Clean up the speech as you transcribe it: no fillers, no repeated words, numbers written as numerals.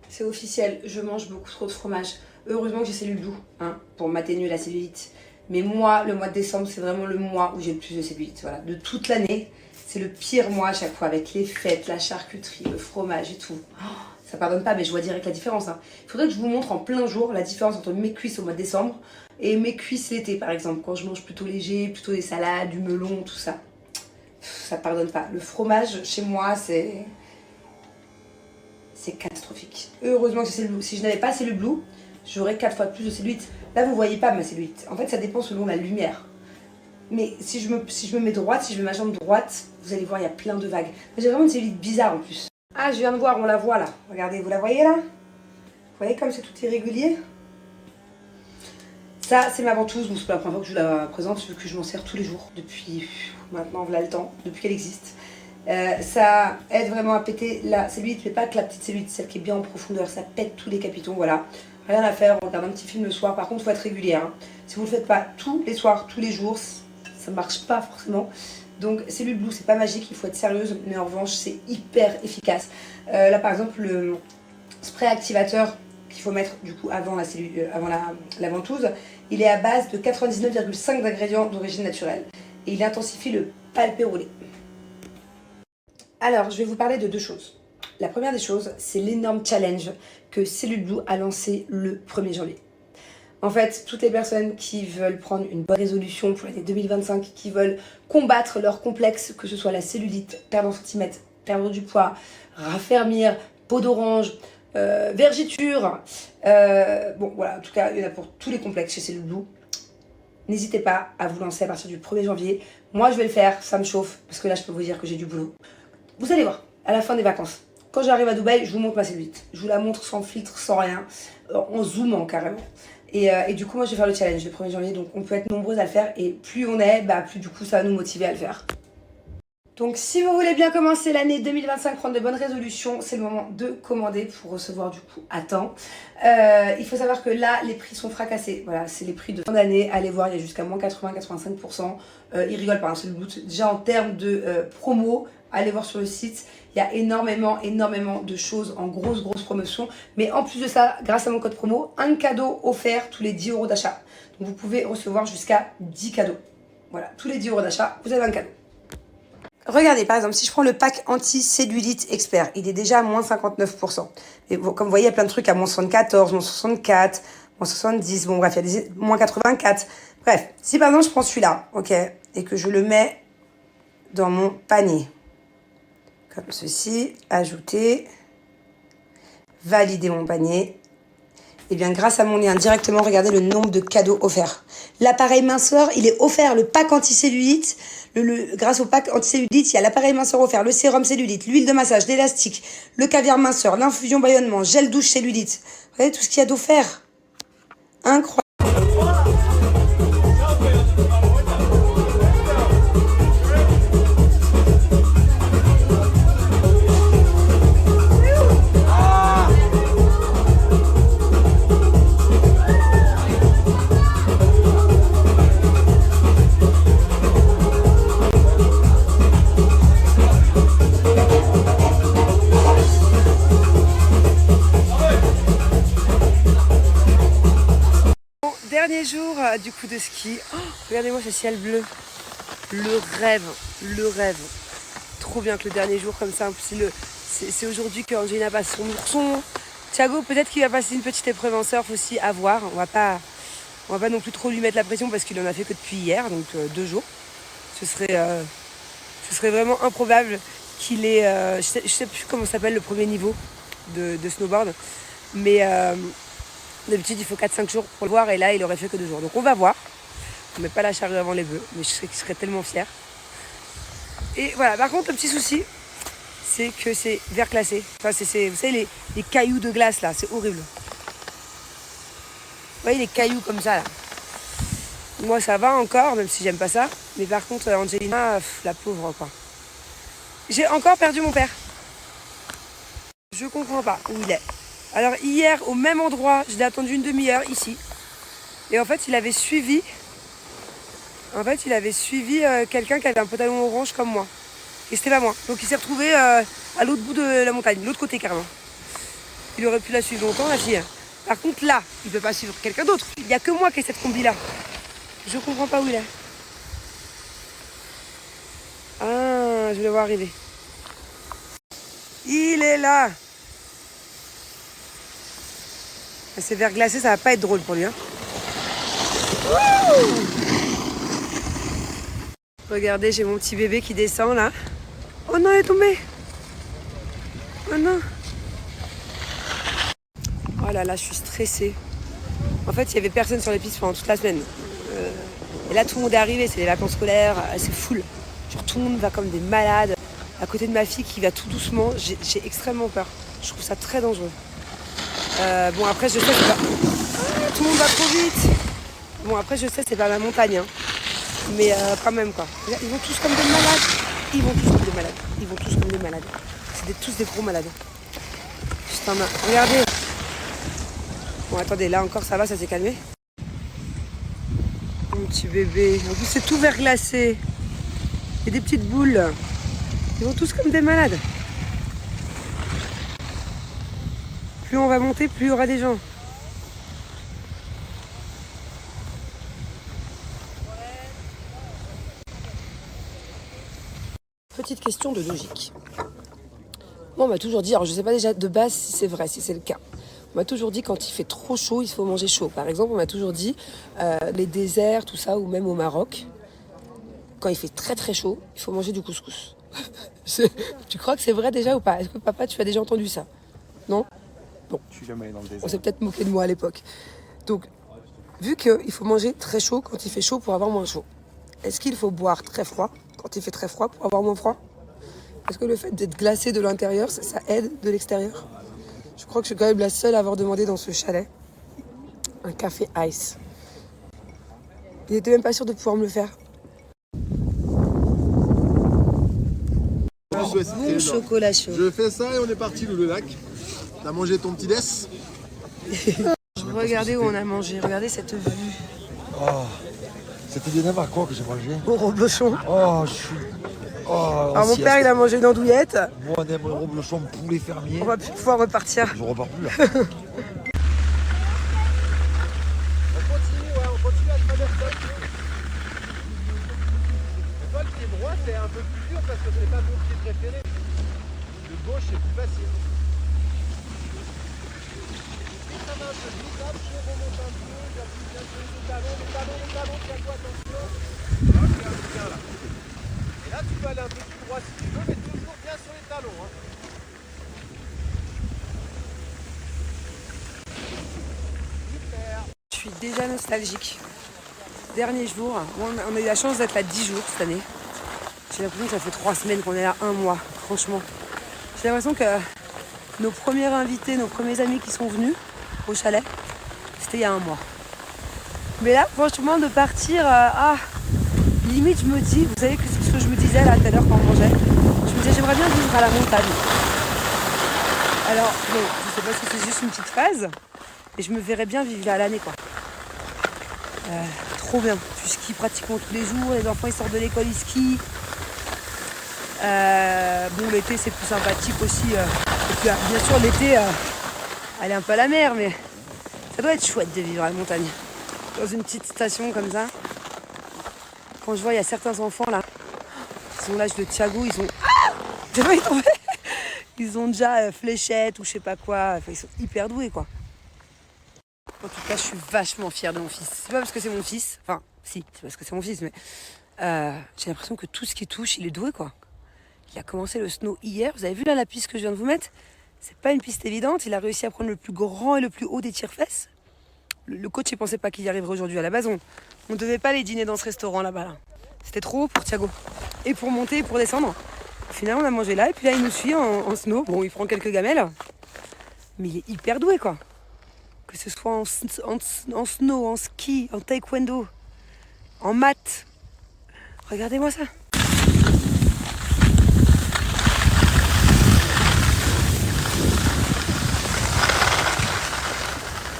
C'est officiel, je mange beaucoup trop de fromage. Heureusement que j'ai Cellule Blue, hein, pour m'atténuer la cellulite. Mais moi, le mois de décembre, c'est vraiment le mois où j'ai le plus de cellulite. Voilà. De toute l'année, c'est le pire mois à chaque fois, avec les fêtes, la charcuterie, le fromage et tout. Oh, ça pardonne pas, mais je vois direct la différence. Hein. Il faudrait que je vous montre en plein jour la différence entre mes cuisses au mois de décembre et mes cuisses l'été, par exemple. Quand je mange plutôt léger, plutôt des salades, du melon, tout ça. Ça pardonne pas. Le fromage, chez moi, c'est catastrophique. Heureusement que j'ai Cellule Blue. Si je n'avais pas Cellule Blue, j'aurais 4 fois plus de cellulite. Là, vous voyez pas ma cellulite. En fait, ça dépend selon la lumière. Mais si je me mets droite, si je mets ma jambe droite, vous allez voir, il y a plein de vagues. J'ai vraiment une cellulite bizarre en plus. Ah, je viens de voir, on la voit là. Regardez, vous la voyez là? Vous voyez comme c'est tout irrégulier? Ça, c'est ma ventouse. Bon, c'est pas la première fois que je la présente, vu que je m'en sers tous les jours. Depuis maintenant, voilà le temps, depuis qu'elle existe. Ça aide vraiment à péter la cellulite, mais pas que la petite cellulite, celle qui est bien en profondeur. Ça pète tous les capitons, voilà. Rien à faire, on regarde un petit film le soir. Par contre, il faut être régulier. Hein. Si vous ne le faites pas tous les soirs, tous les jours, ça ne marche pas forcément. Donc, Cellule Blue, c'est pas magique, il faut être sérieuse, mais en revanche, c'est hyper efficace. Là, par exemple, le spray activateur qu'il faut mettre du coup avant la ventouse, il est à base de 99,5 d'ingrédients d'origine naturelle. Et il intensifie le palpé roulé. Alors, je vais vous parler de deux choses. La première des choses, c'est l'énorme challenge que Cellule Blue a lancé le 1er janvier. En fait, toutes les personnes qui veulent prendre une bonne résolution pour l'année 2025, qui veulent combattre leur complexe, que ce soit la cellulite, perdre en centimètres, perdre du poids, raffermir, peau d'orange, vergiture, bon voilà, en tout cas, il y en a pour tous les complexes chez Cellule Blue. N'hésitez pas à vous lancer à partir du 1er janvier. Moi, je vais le faire, ça me chauffe, parce que là, je peux vous dire que j'ai du boulot. Vous allez voir, à la fin des vacances, quand j'arrive à Dubaï, je vous montre ma cellulite. Je vous la montre sans filtre, sans rien, en zoomant carrément. Et du coup, moi, je vais faire le challenge le 1er janvier, donc on peut être nombreuses à le faire. Et plus on est, plus du coup, ça va nous motiver à le faire. Donc si vous voulez bien commencer l'année 2025, prendre de bonnes résolutions, c'est le moment de commander pour recevoir du coup à temps. Il faut savoir que là, les prix sont fracassés. Voilà, c'est les prix de fin d'année. Allez voir, il y a jusqu'à moins 80-85%. Ils rigolent pas, hein, c'est le but. Déjà en termes de promo, allez voir sur le site. Il y a énormément de choses en grosse promotion. Mais en plus de ça, grâce à mon code promo, un cadeau offert tous les 10 € d'achat. Donc vous pouvez recevoir jusqu'à 10 cadeaux. Voilà, tous les 10 € d'achat, vous avez un cadeau. Regardez, par exemple, si je prends le pack anti-cellulite expert, il est déjà à moins 59%. Et bon, comme vous voyez, il y a plein de trucs à moins 74, moins 64, moins 70, bon bref, il y a des moins 84. Bref, si par exemple je prends celui-là, ok, et que je le mets dans mon panier, comme ceci, ajouter, valider mon panier, et bien grâce à mon lien directement, regardez le nombre de cadeaux offerts. L'appareil minceur, il est offert, le pack anti-cellulite. Grâce au pack anti-cellulite, il y a l'appareil minceur offert, le sérum cellulite, l'huile de massage, l'élastique, le caviar minceur, l'infusion bâillonnement, gel douche cellulite. Vous voyez tout ce qu'il y a d'offert. Incroyable. Dernier jour du coup de ski. Oh, regardez-moi ce ciel bleu. Le rêve. Trop bien que le dernier jour comme ça. C'est aujourd'hui qu'Angelina passe son ourson. Thiago, peut-être qu'il va passer une petite épreuve en surf aussi, à voir. On va pas non plus trop lui mettre la pression parce qu'il en a fait que depuis hier, donc 2 jours. Ce serait vraiment improbable qu'il ait... je sais plus comment s'appelle le premier niveau de snowboard. Mais... d'habitude, il faut 4-5 jours pour le voir et là, il aurait fait que 2 jours. Donc, on va voir. On met pas la charrue avant les bœufs, mais je serais tellement fière. Et voilà, par contre, le petit souci, c'est que c'est verglacé. Enfin, vous savez, les cailloux de glace, là, c'est horrible. Vous voyez, les cailloux comme ça, là. Moi, ça va encore, même si j'aime pas ça. Mais par contre, Angelina, la pauvre, quoi. J'ai encore perdu mon père. Je comprends pas où il est. Alors hier, au même endroit, je l'ai attendu une demi-heure ici. Et en fait, il avait suivi quelqu'un qui avait un pantalon orange comme moi. Et c'était pas moi. Donc il s'est retrouvé à l'autre bout de la montagne, de l'autre côté carrément. Il aurait pu la suivre longtemps, la fille. Par contre, là, il peut pas suivre quelqu'un d'autre. Il n'y a que moi qui ai cette combi-là. Je comprends pas où il est. Ah, je vais le voir arriver. Il est là. C'est verglacé, ça va pas être drôle pour lui. Hein. Regardez, j'ai mon petit bébé qui descend là. Oh non, il est tombé. Oh non. Oh là là, je suis stressée. En fait, il y avait personne sur les pistes pendant toute la semaine. Et là, tout le monde est arrivé, c'est les vacances scolaires, c'est full. Genre, tout le monde va comme des malades. À côté de ma fille qui va tout doucement, j'ai extrêmement peur. Je trouve ça très dangereux. Bon, après, je sais que c'est pas... tout le monde va trop vite. Bon, après, je sais c'est pas ma montagne. Hein. Mais quand même, quoi. Ils vont tous comme des malades. Ils vont tous comme des malades. Ils vont tous comme des malades. C'est tous des gros malades. Putain, regardez. Bon, attendez, là encore, ça va, ça s'est calmé. Mon petit bébé. En plus, c'est tout verglacé. Il y a des petites boules. Ils vont tous comme des malades. Plus on va monter, plus il y aura des gens. Petite question de logique. Moi, on m'a toujours dit, alors je ne sais pas déjà de base si c'est vrai, si c'est le cas. On m'a toujours dit quand il fait trop chaud, il faut manger chaud. Par exemple, on m'a toujours dit les déserts, tout ça, ou même au Maroc, quand il fait très très chaud, il faut manger du couscous. Tu crois que c'est vrai déjà ou pas? Est-ce que papa, tu as déjà entendu ça? Non? Bon. Je suis jamais dans le désert. On s'est peut-être moqué de moi à l'époque. Donc, vu qu'il faut manger très chaud quand il fait chaud pour avoir moins chaud, est-ce qu'il faut boire très froid quand il fait très froid pour avoir moins froid? Est-ce que le fait d'être glacé de l'intérieur, ça aide de l'extérieur? Je crois que je suis quand même la seule à avoir demandé dans ce chalet un café ice. Il n'était même pas sûr de pouvoir me le faire. Bon chocolat chaud. Je fais ça et on est parti le lac. T'as mangé ton petit dess? Regardez où on a mangé, regardez cette vue. Oh, c'était bien à quoi que j'ai mangé? Au reblochon. Oh, je suis... Oh, alors mon père, il a mangé une andouillette. Moi, on aime le reblochon poulet fermier. On va plus pouvoir repartir. Je repars plus là. On continue à travers ça. Le vol qui est droit, c'est un peu plus dur parce que c'est pas mon pied préféré. Le gauche, c'est plus facile. Et ça va un peu vite, là, je remonte un peu, j'appuie bien sur les talons, tiens-toi, attention. Hop, bien là. Et là, tu peux aller un peu plus droit si tu veux, mais toujours bien sur les talons. Hein. Super. Je suis déjà nostalgique. Dernier jour, on a eu la chance d'être là 10 jours cette année. J'ai l'impression que ça fait 3 semaines qu'on est là, 1 mois, franchement. J'ai l'impression que nos premiers invités, nos premiers amis qui sont venus au chalet, c'était il y a 1 mois. Mais là, franchement, de partir, limite, je me dis, vous savez que c'est ce que je me disais là tout à l'heure quand on mangeait, je me disais, j'aimerais bien vivre à la montagne. Alors, bon, je sais pas si c'est juste une petite phase, mais je me verrais bien vivre à l'année, quoi. Trop bien. Tu skis pratiquement tous les jours, les enfants ils sortent de l'école, ils skient. Bon, l'été c'est plus sympathique aussi. Et puis, bien sûr, l'été, aller un peu à la mer, mais ça doit être chouette de vivre à la montagne. Dans une petite station comme ça. Quand je vois, il y a certains enfants là, ils ont l'âge de Thiago, ils ont... J'ai failli tomber. Ils ont déjà fléchette ou je sais pas quoi. Enfin, ils sont hyper doués, quoi. En tout cas, je suis vachement fière de mon fils. C'est pas parce que c'est mon fils, enfin, si, c'est parce que c'est mon fils, mais j'ai l'impression que tout ce qu'il touche, il est doué, quoi. Il a commencé le snow hier. Vous avez vu là la piste que je viens de vous mettre? C'est pas une piste évidente. Il a réussi à prendre le plus grand et le plus haut des tire-fesses. Le coach, il pensait pas qu'il y arriverait aujourd'hui. À la base, on devait pas aller dîner dans ce restaurant là-bas. Là. C'était trop haut pour Thiago. Et pour monter et pour descendre. Finalement, on a mangé là et puis là, il nous suit en snow. Bon, il prend quelques gamelles. Mais il est hyper doué, quoi. Que ce soit en snow, en ski, en taekwondo, en maths. Regardez-moi ça.